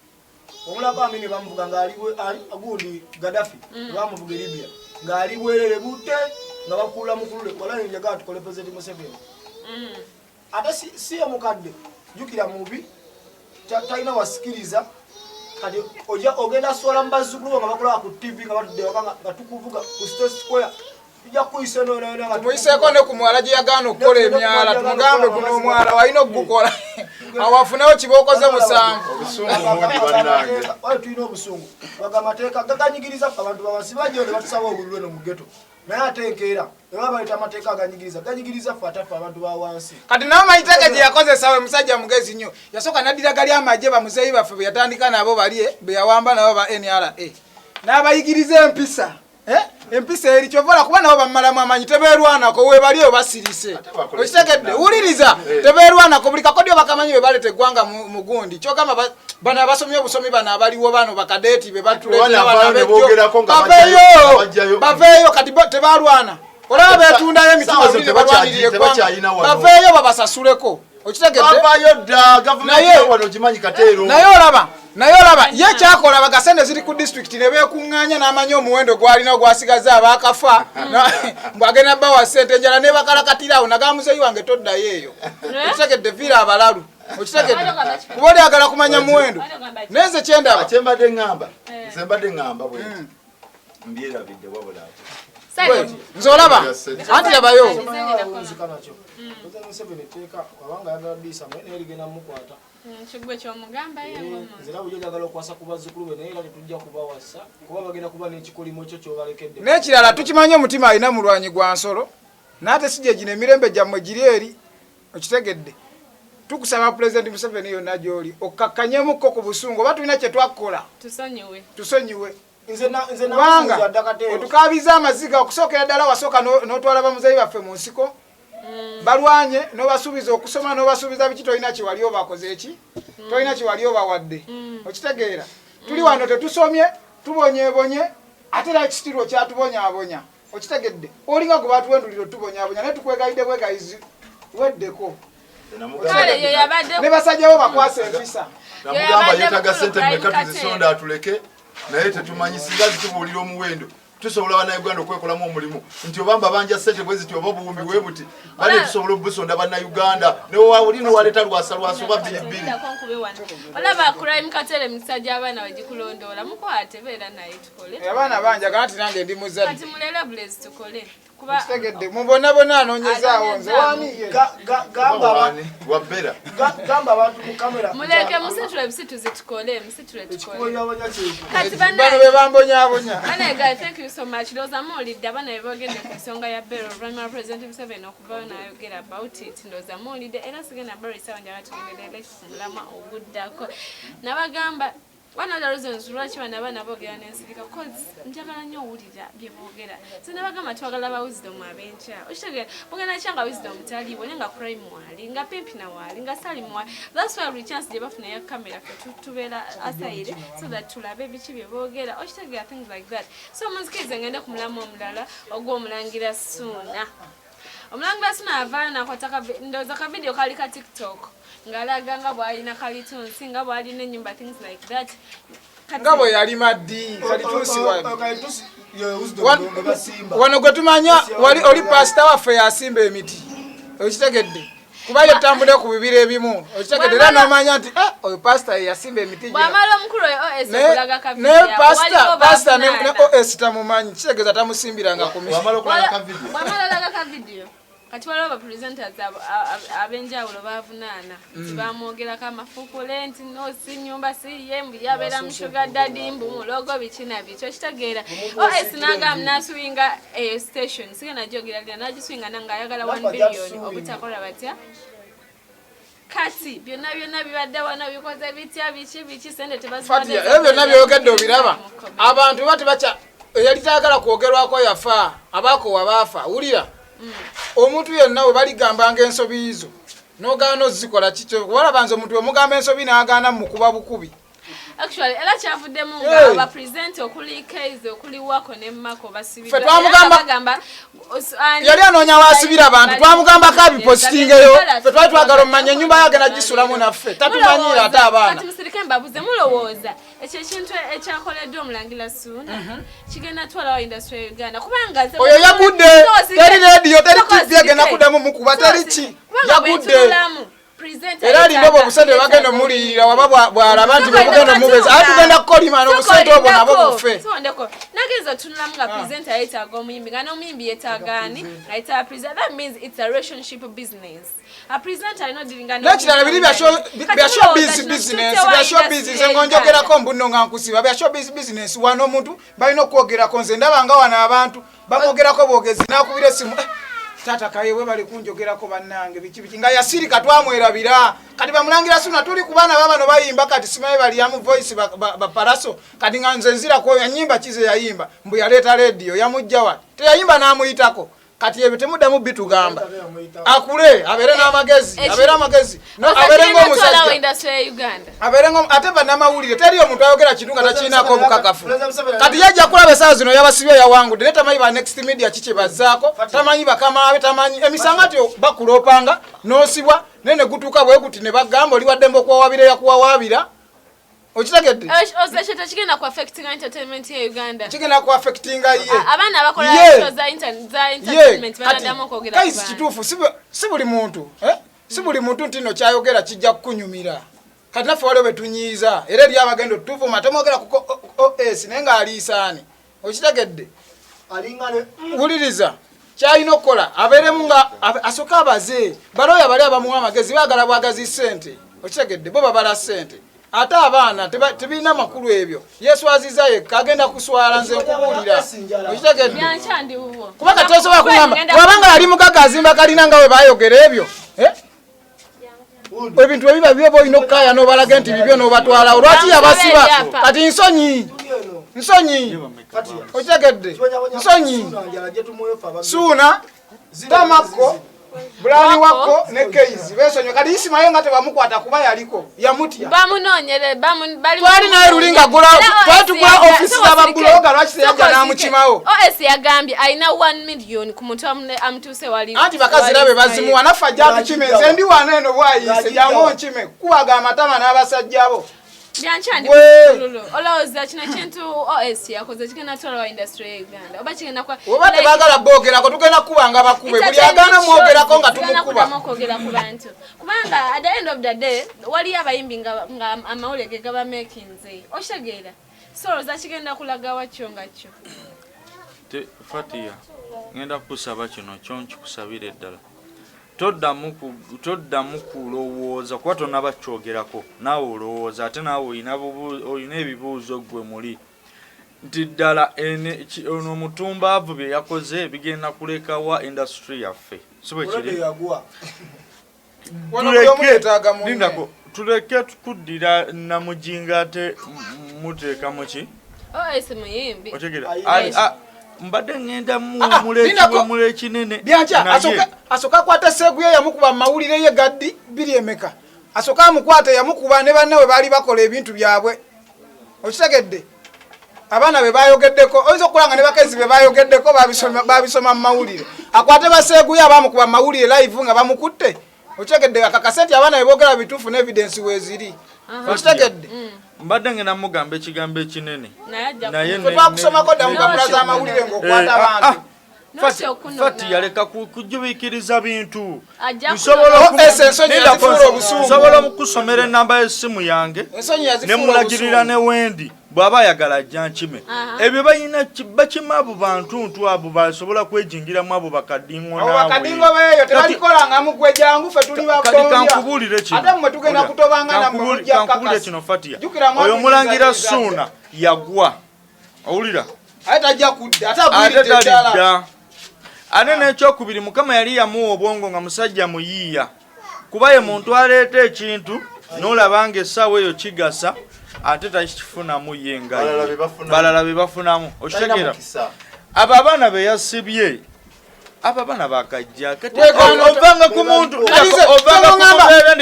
omulako Amini bamuvuga ng'agundi Gaddafi bamuvuga Libya ng'ali bwerere bute nga bakuula mukulule wala njagala tukole President Museveni ate si omukadde jjukira mubi talina wasikiriza kati ogenda swala mu bazzukulu nga bakulaba ku TV nga batudde waka nga tukuvuga ku State Square tumuyiseeko ne ku mwala gye yagaana okukola emyala tumugambe guno omwala walina okugukola awafunewo kiba okoze musanvu tulina obusungu baga amateeka gaganyigiriza abantu bawansi bajjo ne batusaba obululu eno mu ghetto naye ate enkeera eba bayita amateeka ganyigiriza ffe ataffe abantu bawansi kati nawe mayiteeka gye yakozesawe musajja mugezi nnyo yasooka naddira gali amagye bamuzeeyi baffe be yatandika nabo bali be yawamba nabo ba NRA n'abayigiriza empisa empisa eri kyovola kuba nabo bamalamu amanyi tebeerwanako webaliyo basirise okitegedde wuliriza tebeerwanako buli kakodyo bakamanyi bebaleta eggwanga mu gundi kyogamba bano abasomye obusomi bano abaliwo bano bakadeeti bebaveeyo kati tebalwana olaba beetundayo emitima buli balwanirira eggwanga baveeyo babasasuleko okitegedde naye olaba ye kyakola bagasente ziri ku district ne beekuŋŋaanya n'amanya omuwendo gwalina gwasigaze abakafa mbwagenda bawa ssente enjala ne bakalakatira awo nagamuzeeyi wange toddayo eyo okitegedde viira abalalu okitegedde kuba olyagala kumanya muwendo nenze kyendaba kyembadde ŋŋamba bwe mbyerabidde wabula nze olaba anti labayo kigwe kyomugamba nzira bujo njagala okwasa ku bazzukulu be naye era tetujja kubawasa kuba bagenda kuba n'ekikolimo kyo kyobalekedde n'ekirala tukimanyi omutima alina mulwanyi gwa nsolo naate sijje gino emirembe gyammwe giri eri okitegedde tukusaba pulezidenti Museveni yonna gy'oli okkakkanyemukko ku busungu oba tulina kye twakola tusonyiwe kubanga otukaabiza amaziga okusookera ddala wasooka n'otwala bamuzeeyi baffe mu nsiko balwanye n'obasuubiza okusoma n'obasuubiza biki tolina kiwali obakoze eki tolina kiwali obawadde okitegeera tuli wano tetusomye tubonyebonye ate era ekisitiro kyatubonyaabonya okitegedde olinga gwe batuwendulira otubonyaabonya naye tukwegayidde bwegayizi weddeko ne basajjawo bakwasa empisa namugamba yeetaga sente mmeka tuzisonda atuleke naye tetumanyi singa zitubuulira omuwendo tusobola bannayuganda okwekolamu omulimu nti obamba banja sente bwe ziti oba obuwumbi bwe buti bale tusobola obusonda bannayuganda newawulina waleeta lwasa oba bbiri olaba crime katere musajja abaana wegikulondoola mukwate beera naye tukole abaana banjagala nti nange ndi muzadde kati mulele bulezi tukole kitegedde mubonabona anoonyezaawo nze waniye wabbera gamba abantu mu kamera muleke musitule bisituzi tukole musitule tukole kati bano be bambonyaabonya Guys, thank you so much. Those are more lead abana ebogende ku nsonga ya Bell Rama President Museveni okuvayo n'ayogera about it. Those are more lead era sigenda bari sawa njala tugenderere kumulama oguddako. Nabagamba one of the reasons lwaki bana bana bogera n'ensirika cause njagala nnyo owulira bye boogera. So nabagamba twagala ba wisdom abencha. Okitegera bogera kyanga wisdom taliwo nenga crime wali nga pimpi na wali nga salimu wali. That's why we chance deba funa ya camera fe tubeera aside so that tulabe biki bye boogera. Okitegera things like that. So munzikize ngende ku mulamu omulala ogw'omulangira Ssuuna. Omulangira Ssuuna avaayo n'akwata ndowooza ka video kali ka TikTok ng'alaga nga bw'alina kalitunsi nga bw'alina ennyumba things like that. nga bwe yali maddi kalituusi wano gwe tumanya oli pasita waffe yasimba emiti okitegedde kuba yetambule ku bibira ebimu okitegedde era n'omanya nti oyo pasita yasimba emiti bw'amala omukulu oyo OS okulaga ka video naye pasita ne OS tamumanyi kitegeeza tamusimbiranga ku miti bw'amala olaga ka video kati waliwo bapresenters ab'enjawulo bavunaana tibamwogerako amafuukule nti nosi nyumba siye mbu yabeera mu sugar daddy mbu mulogo biki na biki okitegeera OS nagamba n'aswinga station sigenda gyogera lira n'agiswinga nanga ayagala 1 billion obutakola batya kati byonna bibadde wano bikoze bitya biki sente tebaziwadde ebyo byonna byogedde obiraba abantu bati baca eyali tayagala kwogerwako yafa abaakowa baafa wulira omuntu yenna we baligambanga ensobi izo n'ogaana ozikola kito walaba nze omuntu wemugamba ensobi n'agaana mu kuba bukubi actually era kyavuddemu nga abapresent okuli Kaize okuli Wako ne Mako basibira ffe twamugamba yali anoonya waasibira abantu twamugambako abipositingeyo ffe twali twagala omumanya ennyumba yagenda gisulamu naffe tatumanyiira ate abaana kati musirike mbabuze mulowooza ekyo ekintu ekyakoleddwa omulangira Ssuuna kigenda twalawo industry ya Uganda kubanga oyo yagudde teri rediyo teri TV egenda kuddamu mukuba teri ki yagudde era alina obwo obusente bagenda omuliyirira waba bw'alaba nti bwebugenda omubeza ate tugenda kukolima n'obusente obwo nabwo bufe nageza tunulamu nga present ayetaaga omuyimbi nga n'omuyimbi yeetaagaani nga yetaaga present that means it's a relationship business a present alina odiringa n'ekirala biri bya showbiz business bya showbiz nze ngonjogerako mbuno nga nkusiba bya showbiz business wano omuntu balina okwogerako nze ndaba nga wano abantu bamwogerako bwogezi n'akubira essimu tata kayewe bali kunjogerako bannange biki nga yasirika twamwerabira kati bamulangira suna tuli kubana babano bayimba kati simaye bali yamu voice ba paraso kati nga nze nzira ko yanyimba kize yayimba mbu yaleta radio yamujja wa teyayimba namuyitako kati ebitemuda mu bitugamba akule abere n'amagezi abere amagezi no abere ngo musajja industry ya Uganda abere ngo ate banamawulire teri omuntu ayogera kitunga takinako mukakafu kati yajja kulabe saa zino yabasibye yawangu direta mayi ba next media kiche bazako tamanyi bakama abe tamanyi emisangati bakulopanga nosibwa nene gutuka bwe kuti ne bagamba oli wadembo kwa wabire yakuwa wabira okitegedde ozasheta kigenda ku affecting entertainment ya Uganda kigenda ku affecting ye abana abakola show za entertainment banadamu kwogera kaisi kituufu si buli muntu si buli muntu ntino kyayogera kijja kunyumira kati naffe waliwo betunyiiza era eri abagendo tutuufu matemwogera ku OS naye nga aliisaani okitegedde wuliriza kyalina okukola abeeremu nga asooka abaze balooya bali abamuwa amagezi baagala bwagazi ssente okitegedde bo babala ssente ate abaana tebirina makulu ebyo Yesu aziza yekka agenda kuswala nze nkubuulira okitegedde kuba kati osobola kugamba wabanga ali mugaga azimba kalina nga we bayogera ebyo ebintu ebiba byeba olina okukaya n'obalaga nti bibyo n'obatwala olwaki yabasiba kati nsonyi okitegedde nsonyi suuna tamako Bulani wako ne Keizi besonyo kadi isimayo ngate bamukwata kuba yaliko yamutya bamunonyere bali twali naye rulinga gula twatugwa office z'ababloga lwaki yajja namukimawo OS yagambye aina 1 million ku muntu amtuse wali anti bakazi labe bazimu wanafa jatu kimenze ndi waneno bwayise yango nkime kuwaga amatama n'abasajjabo Byanchandi olowooza kino kintu OS yakoze kigenda twala industry ya Uganda oba kigenda kwa oba tebagala bogerako tugenda kubanga bakube buli agana mwogerako nga tumukuba mokogera ku bantu kubanga at the end of the day wali abayimbi nga amawulege gaba makinze oshegera so za kigenda kulaga wacho ngacho te Fatia ngenda kusaba kino kyonki kusabire ddala toddamu kulowooza kuba tonnabakyogerako naawe olowooza ate naawe olina ebibuuzo gwe muli nti ddala ono omutumbaavu bye yakoze bigenda kulekawa industry yaffe si bwe kiri tuleke kuddira namujinga ate muteekamu ki mbadde ngenda mule kinene byancha asoka kwata seguye yamukuba mawulire ye gaddi biri emeka asoka amukwata yamukuba ne banne we bali bakola ebintu byabwe okitegedde abana be bayogeddeko oizo kulanga ne bakezi be bayogeddeko babisoma mawulire akwate baseguye abamukuba mawulire live nga bamukutte okitegedde akakaseti abana be bogera bitufu ne evidence weziri okitegedde mbadde ngenda mugamba ekigambo ekinene naye twakusomako dda mugapula z'amawulire ng'okwata abantu Fati yaleka kujubikiriza bintu nsobola okusomera enamba y'essimu yange ne mulagirira ne Wendi bw'aba ayagala ajja nkime ebyo balina bakima abo bantu abo basobola kwejingiramu abo bakadingo naawe bakadingo beeyo tebalikolanga mugwe jangu ffe tuli kati kankubuulire kino ate mmwe tugenda kutobanga nammwe kankubuulire kino Fatia oyo mulangira Suuna yagwa owulira atajja kudda ate ddala ate n'ekyokubiri Mukama yali yamuwa obwongo nga musajja muyiiya kuba ye muntu aleeta ekintu n'olabanga essaawa eyo kigasa ate takifunamu ye nga balala be bafunamu okitegeera abo abaana be yasibye abo abaana bakajja ovanga ku muntu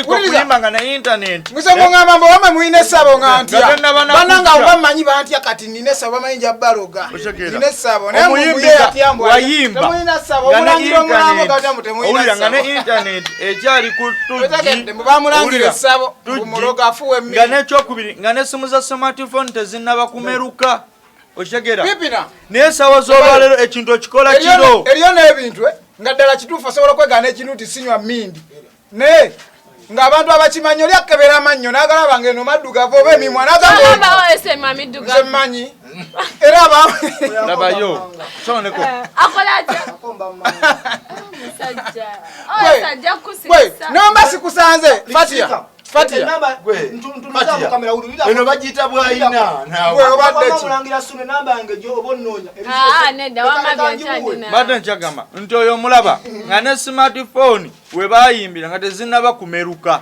okuyimba nga na internet ngamba mbo wamwe muyina essabo nga ntya bananga obamanyi bantya kati nina essabo bamanyi nja baloga nina essabo naye omuyimbi wayimba owulira nga ne internet ekyali ku tujji bamulangira essabo muloga afuwe nga n'ekyokubiri nga n'essimu za smartphone tezinnaba kumeruka okitegeera naye sawa z'olwaleero ekintu okikola kiro eriyo n'ebintu nga ddala kituufu osobola okwegaana ekintu nti sinywa mmindi naye ng'abantu abakimanyi oli akebera amannyo n'agalaba ng'eno maddugavu oba emimwa nze mmanyi era labayo soneko nomba sikusanze Fatia Fatia. eno bagiyita bwayina nawemulangira sune namba yange gyoba onnoonya nedda wamabyonkyalina badde nkyagamba nti oyo omulaba nga ne smartphone we bayimbira nga tezinaba kumeruka.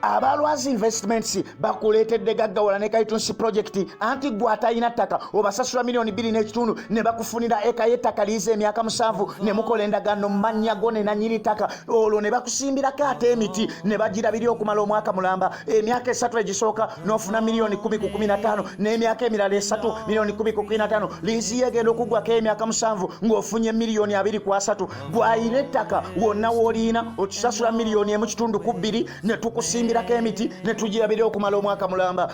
Abalwazi Investments bakuleetedde gaggawala ne Kaitunsi project anti gwe atalina ttaka obasasula milioni 2.5 ne bakufunira eka y'ettaka liiza emyaka 7 ne mukola endagaano mu mannya go ne nannyini ttaka olwo ne bakusimbirako ate emiti ne bagirabiri okumala omwaka mulamba emyaka 3 egisooka n'ofuna milioni 10 n'emyaka emirala 3 milioni 10 liizi yegenda okuggwako emyaka 7 ng'ofunye milioni 2.3 gwayina ettaka wonna w'oliina otusasula milioni 1.2 ne tukusimbirako emiti ne tugirabiri okumala omwaka mulamba.